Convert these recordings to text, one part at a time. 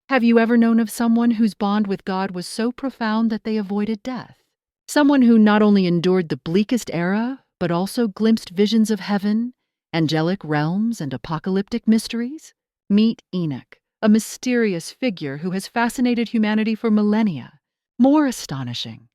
Have you ever known of someone whose bond with God was so profound that they avoided death? Someone who not only endured the bleakest era, but also glimpsed visions of heaven, angelic realms, and apocalyptic mysteries? Meet Enoch, a mysterious figure who has fascinated humanity for millennia. More astonishing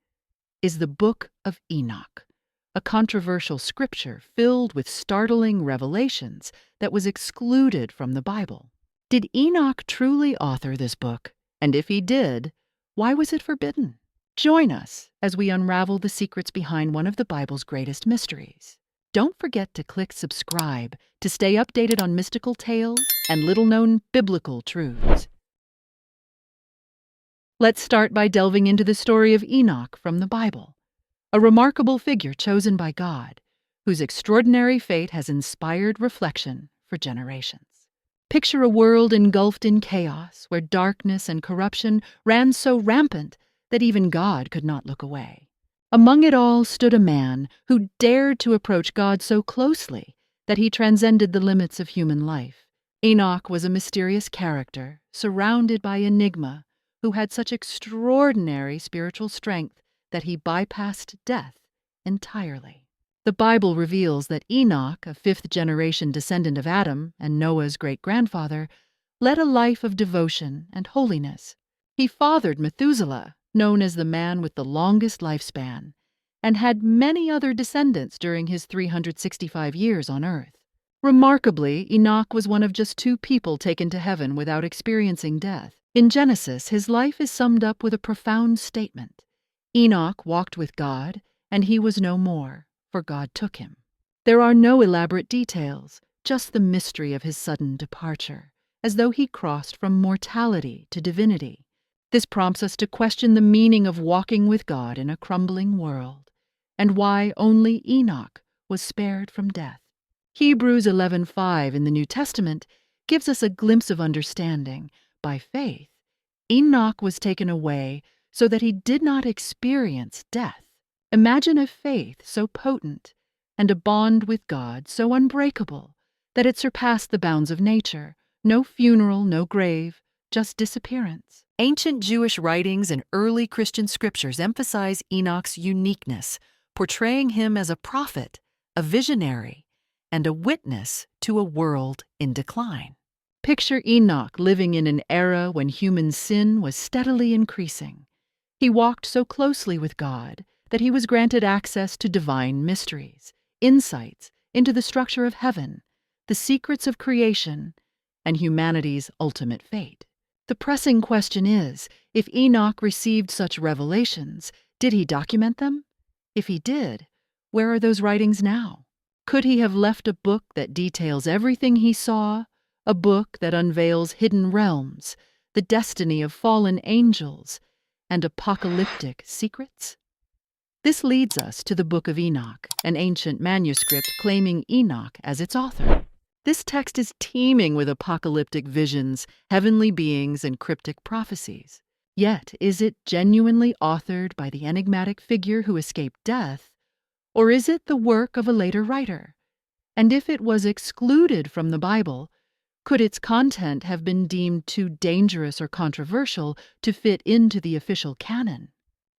is the Book of Enoch, a controversial scripture filled with startling revelations that was excluded from the Bible. Did Enoch truly author this book? And if he did, why was it forbidden? Join us as we unravel the secrets behind one of the Bible's greatest mysteries. Don't forget to click subscribe to stay updated on mystical tales and little-known biblical truths. Let's start by delving into the story of Enoch from the Bible, a remarkable figure chosen by God, whose extraordinary fate has inspired reflection for generations. Picture a world engulfed in chaos, where darkness and corruption ran so rampant that even God could not look away. Among it all stood a man who dared to approach God so closely that he transcended the limits of human life. Enoch was a mysterious character, surrounded by enigma, who had such extraordinary spiritual strength that he bypassed death entirely. The Bible reveals that Enoch, a fifth-generation descendant of Adam and Noah's great-grandfather, led a life of devotion and holiness. He fathered Methuselah, known as the man with the longest lifespan, and had many other descendants during his 365 years on earth. Remarkably, Enoch was one of just 2 people taken to heaven without experiencing death. In Genesis, his life is summed up with a profound statement. Enoch walked with God, and he was no more, for God took him. There are no elaborate details, just the mystery of his sudden departure, as though he crossed from mortality to divinity. This prompts us to question the meaning of walking with God in a crumbling world, and why only Enoch was spared from death. Hebrews 11:5 in the New Testament gives us a glimpse of understanding. By faith, Enoch was taken away so that he did not experience death. Imagine a faith so potent and a bond with God so unbreakable that it surpassed the bounds of nature. No funeral, no grave, just disappearance. Ancient Jewish writings and early Christian scriptures emphasize Enoch's uniqueness, portraying him as a prophet, a visionary, and a witness to a world in decline. Picture Enoch living in an era when human sin was steadily increasing. He walked so closely with God that he was granted access to divine mysteries, insights into the structure of heaven, the secrets of creation, and humanity's ultimate fate. The pressing question is, if Enoch received such revelations, did he document them? If he did, where are those writings now? Could he have left a book that details everything he saw, a book that unveils hidden realms, the destiny of fallen angels, and apocalyptic secrets? This leads us to the Book of Enoch, an ancient manuscript claiming Enoch as its author. This text is teeming with apocalyptic visions, heavenly beings, and cryptic prophecies. Yet, is it genuinely authored by the enigmatic figure who escaped death, or is it the work of a later writer? And if it was excluded from the Bible, could its content have been deemed too dangerous or controversial to fit into the official canon?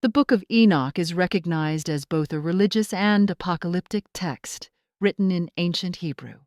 The Book of Enoch is recognized as both a religious and apocalyptic text, written in ancient Hebrew.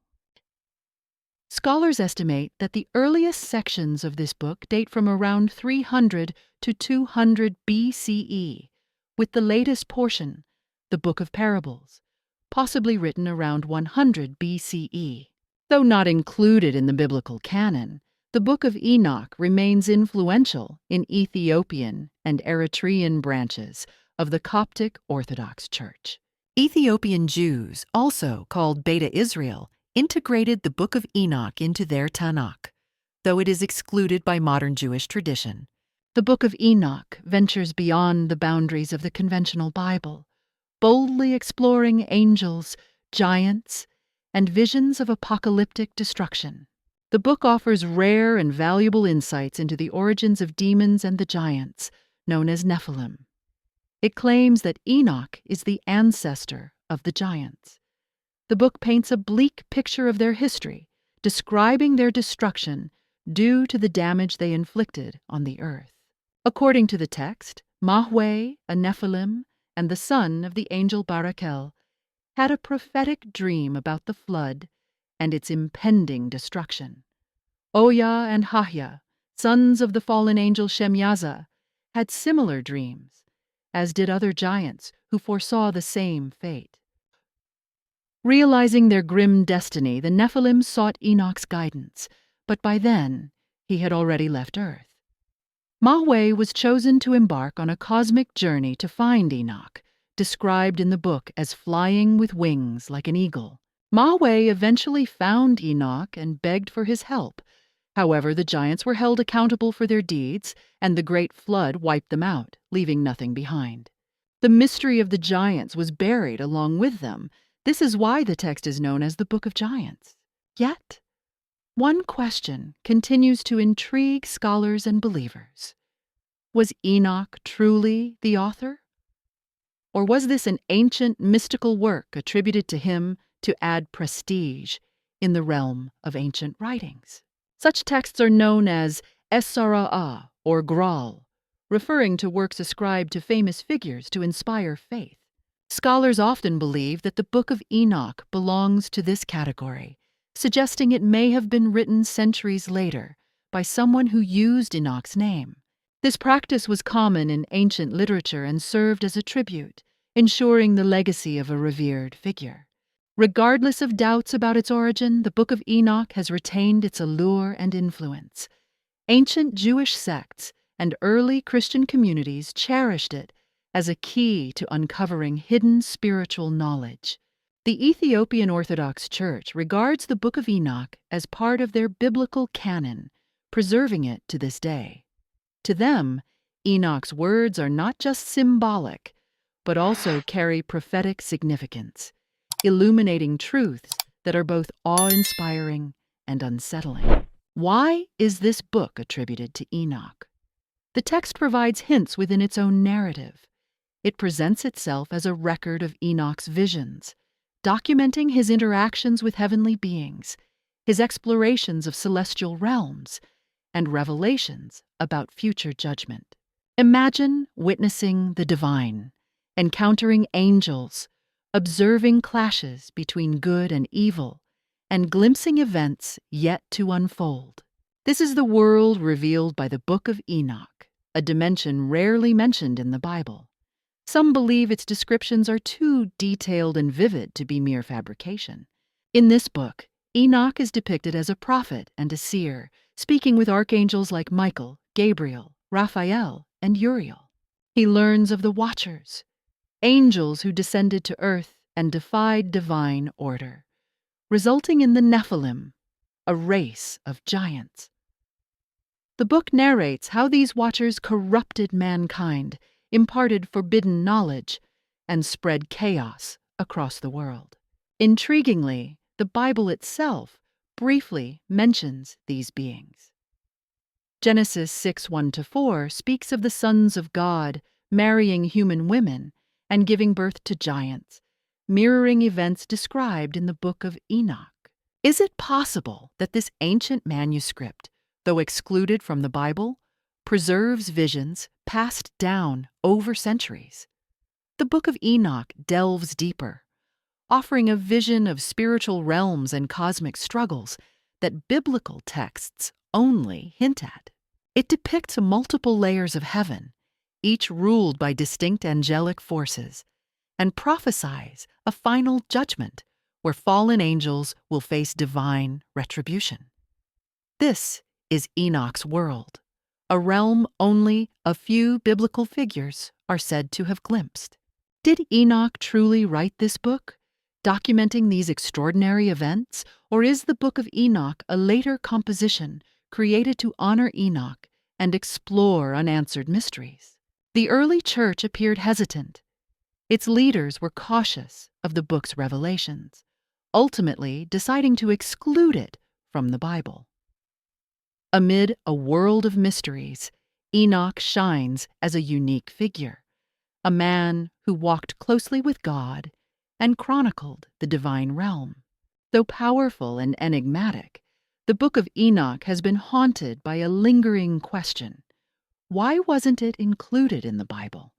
Scholars estimate that the earliest sections of this book date from around 300 to 200 BCE, with the latest portion, the Book of Parables, possibly written around 100 BCE. Though not included in the biblical canon, the Book of Enoch remains influential in Ethiopian and Eritrean branches of the Coptic Orthodox Church. Ethiopian Jews, also called Beta Israel, integrated the Book of Enoch into their Tanakh, though it is excluded by modern Jewish tradition. The Book of Enoch ventures beyond the boundaries of the conventional Bible, boldly exploring angels, giants, and visions of apocalyptic destruction. The book offers rare and valuable insights into the origins of demons and the giants, known as Nephilim. It claims that Enoch is the ancestor of the giants. The book paints a bleak picture of their history, describing their destruction due to the damage they inflicted on the earth. According to the text, Mahweh, a Nephilim, and the son of the angel Barakel, had a prophetic dream about the flood and its impending destruction. Oya and Hahya, sons of the fallen angel Shemyaza, had similar dreams, as did other giants who foresaw the same fate. Realizing their grim destiny, the Nephilim sought Enoch's guidance, but by then he had already left Earth. Mahweh was chosen to embark on a cosmic journey to find Enoch, described in the book as flying with wings like an eagle. Mahweh eventually found Enoch and begged for his help. However, the giants were held accountable for their deeds, and the great flood wiped them out, leaving nothing behind. The mystery of the giants was buried along with them. This is why the text is known as the Book of Giants. Yet, one question continues to intrigue scholars and believers. Was Enoch truly the author? Or was this an ancient mystical work attributed to him to add prestige in the realm of ancient writings? Such texts are known as Esara'ah or Graal, referring to works ascribed to famous figures to inspire faith. Scholars often believe that the Book of Enoch belongs to this category, suggesting it may have been written centuries later by someone who used Enoch's name. This practice was common in ancient literature and served as a tribute, ensuring the legacy of a revered figure. Regardless of doubts about its origin, the Book of Enoch has retained its allure and influence. Ancient Jewish sects and early Christian communities cherished it as a key to uncovering hidden spiritual knowledge. The Ethiopian Orthodox Church regards the Book of Enoch as part of their biblical canon, preserving it to this day. To them, Enoch's words are not just symbolic, but also carry prophetic significance, illuminating truths that are both awe-inspiring and unsettling. Why is this book attributed to Enoch? The text provides hints within its own narrative. It presents itself as a record of Enoch's visions, documenting his interactions with heavenly beings, his explorations of celestial realms, and revelations about future judgment. Imagine witnessing the divine, encountering angels, observing clashes between good and evil, and glimpsing events yet to unfold. This is the world revealed by the Book of Enoch, a dimension rarely mentioned in the Bible. Some believe its descriptions are too detailed and vivid to be mere fabrication. In this book, Enoch is depicted as a prophet and a seer, speaking with archangels like Michael, Gabriel, Raphael, and Uriel. He learns of the Watchers, angels who descended to earth and defied divine order, resulting in the Nephilim, a race of giants. The book narrates how these Watchers corrupted mankind, imparted forbidden knowledge, and spread chaos across the world. Intriguingly, the Bible itself briefly mentions these beings. Genesis 6:1-4 speaks of the sons of God marrying human women and giving birth to giants, mirroring events described in the Book of Enoch. Is it possible that this ancient manuscript, though excluded from the Bible, preserves visions passed down over centuries? The Book of Enoch delves deeper, offering a vision of spiritual realms and cosmic struggles that biblical texts only hint at. It depicts multiple layers of heaven, each ruled by distinct angelic forces, and prophesies a final judgment where fallen angels will face divine retribution. This is Enoch's world, a realm only a few biblical figures are said to have glimpsed. Did Enoch truly write this book, documenting these extraordinary events, or is the Book of Enoch a later composition created to honor Enoch and explore unanswered mysteries? The early church appeared hesitant. Its leaders were cautious of the book's revelations, ultimately deciding to exclude it from the Bible. Amid a world of mysteries, Enoch shines as a unique figure, a man who walked closely with God and chronicled the divine realm. Though powerful and enigmatic, The Book of Enoch has been haunted by a lingering question. Why wasn't it included in the Bible?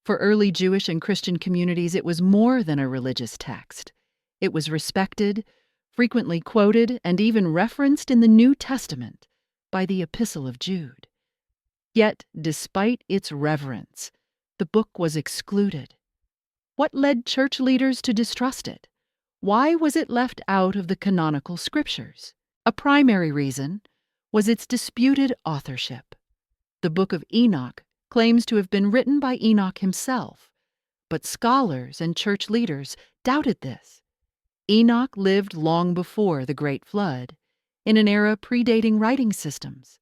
For early Jewish and Christian communities, it was more than a religious text. It was respected, frequently quoted, and even referenced in the New Testament by the Epistle of Jude. Yet, despite its reverence, the book was excluded. What led church leaders to distrust it? Why was it left out of the canonical scriptures? A primary reason was its disputed authorship. The Book of Enoch claims to have been written by Enoch himself, but scholars and church leaders doubted this. Enoch lived long before the Great Flood, in an era predating writing systems.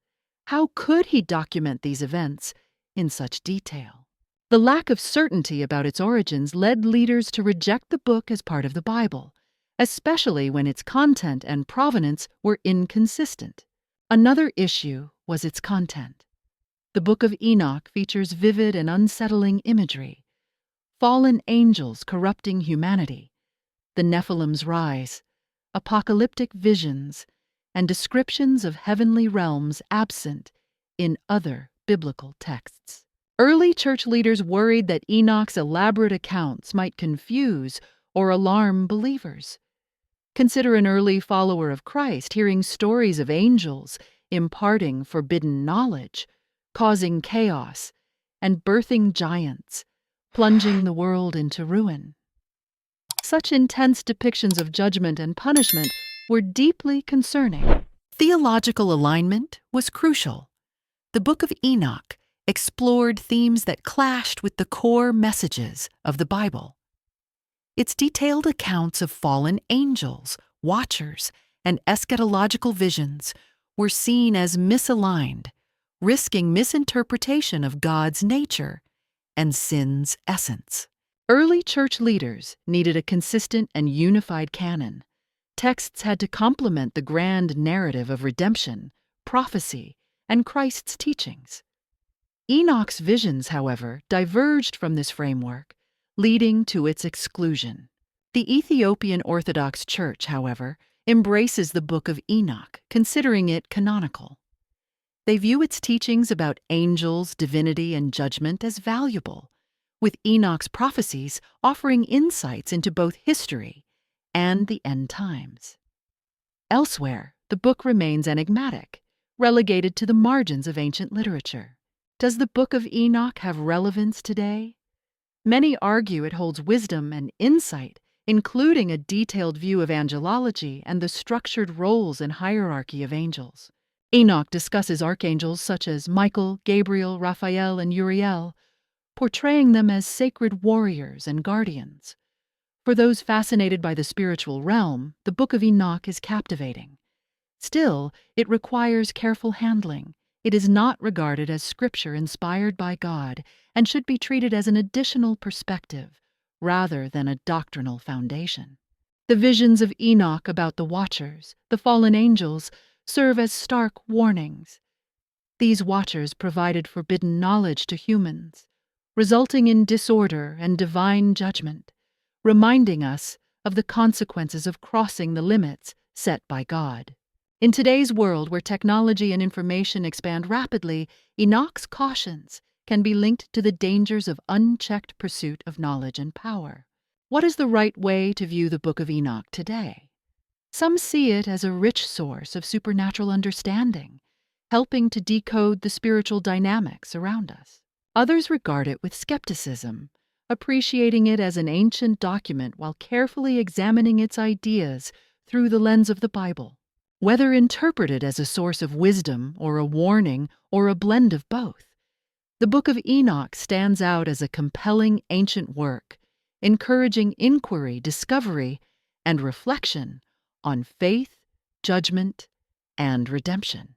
How could he document these events in such detail? The lack of certainty about its origins led leaders to reject the book as part of the Bible, especially when its content and provenance were inconsistent. Another issue was its content. The Book of Enoch features vivid and unsettling imagery: fallen angels corrupting humanity, the Nephilim's rise, apocalyptic visions, and descriptions of heavenly realms absent in other biblical texts. Early church leaders worried that Enoch's elaborate accounts might confuse or alarm believers. Consider an early follower of Christ hearing stories of angels imparting forbidden knowledge, causing chaos, and birthing giants, plunging the world into ruin. Such intense depictions of judgment and punishment were deeply concerning. Theological alignment was crucial. The Book of Enoch explored themes that clashed with the core messages of the Bible. Its detailed accounts of fallen angels, watchers, and eschatological visions were seen as misaligned, risking misinterpretation of God's nature and sin's essence. Early church leaders needed a consistent and unified canon. Texts had to complement the grand narrative of redemption, prophecy, and Christ's teachings. Enoch's visions, however, diverged from this framework, leading to its exclusion. The Ethiopian Orthodox Church, however, embraces the Book of Enoch, considering it canonical. They view its teachings about angels, divinity, and judgment as valuable, with Enoch's prophecies offering insights into both history and the end times. Elsewhere, the book remains enigmatic, relegated to the margins of ancient literature. Does the Book of Enoch have relevance today? Many argue it holds wisdom and insight, including a detailed view of angelology and the structured roles and hierarchy of angels. Enoch discusses archangels such as Michael, Gabriel, Raphael, and Uriel, portraying them as sacred warriors and guardians. For those fascinated by the spiritual realm, the Book of Enoch is captivating. Still, it requires careful handling. It is not regarded as scripture inspired by God and should be treated as an additional perspective rather than a doctrinal foundation. The visions of Enoch about the watchers, the fallen angels, serve as stark warnings. These watchers provided forbidden knowledge to humans, resulting in disorder and divine judgment, reminding us of the consequences of crossing the limits set by God. In today's world where technology and information expand rapidly, Enoch's cautions can be linked to the dangers of unchecked pursuit of knowledge and power. What is the right way to view the Book of Enoch today? Some see it as a rich source of supernatural understanding, helping to decode the spiritual dynamics around us. Others regard it with skepticism, appreciating it as an ancient document while carefully examining its ideas through the lens of the Bible. Whether interpreted as a source of wisdom or a warning or a blend of both, the Book of Enoch stands out as a compelling ancient work, encouraging inquiry, discovery, and reflection on faith, judgment, and redemption.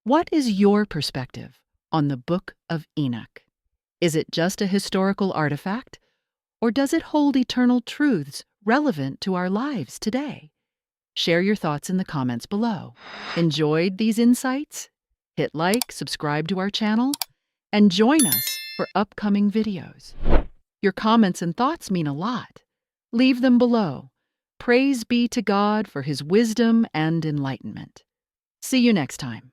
What is your perspective on the Book of Enoch? Is it just a historical artifact, or does it hold eternal truths relevant to our lives today? Share your thoughts in the comments below. Enjoyed these insights? Hit like, subscribe to our channel, and join us for upcoming videos. Your comments and thoughts mean a lot. Leave them below. Praise be to God for his wisdom and enlightenment. See you next time.